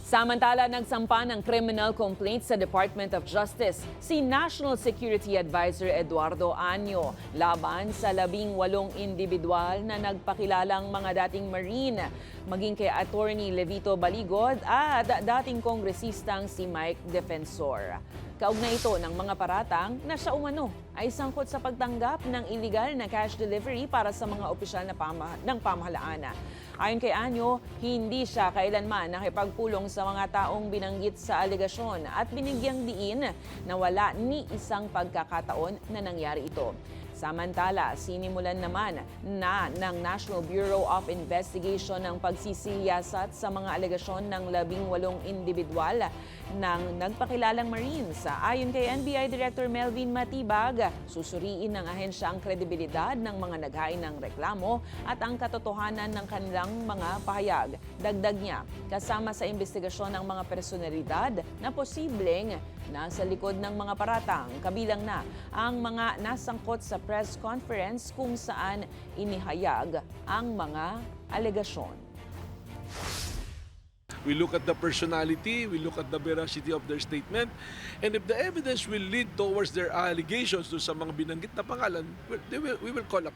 Samantala, nagsampa ng criminal complaint sa Department of Justice si National Security Advisor Eduardo Año laban sa 18 individual na nagpakilalang mga dating Marine, maging kay Attorney Levito Baligod at dating kongresistang si Mike Defensor. Kaugnay ito ng mga paratang na siya umano ay sangkot sa pagtanggap ng illegal na cash delivery para sa mga opisyal ng pamahalaan. Ayon kay Anyo, hindi siya kailanman nakipagpulong sa mga taong binanggit sa alegasyon at binigyang diin na wala ni isang pagkakataon na nangyari ito. Samantala, sinimulan naman ng National Bureau of Investigation ang pagsisiyasat sa mga alegasyon ng 18 individual ng nagpakilalang Marines. Ayon kay NBI Director Melvin Matibag, susuriin ng ahensya ang kredibilidad ng mga naghain ng reklamo at ang katotohanan ng kanilang mga pahayag. Dagdag niya, kasama sa investigasyon ng mga personalidad na posibleng nasa likod ng mga paratang, kabilang na ang mga nasangkot sa press conference kung saan inihayag ang mga alegasyon. We look at the personality, we look at the veracity of their statement, and if the evidence will lead towards their allegations do sa mga binanggit na pangalan, we will call up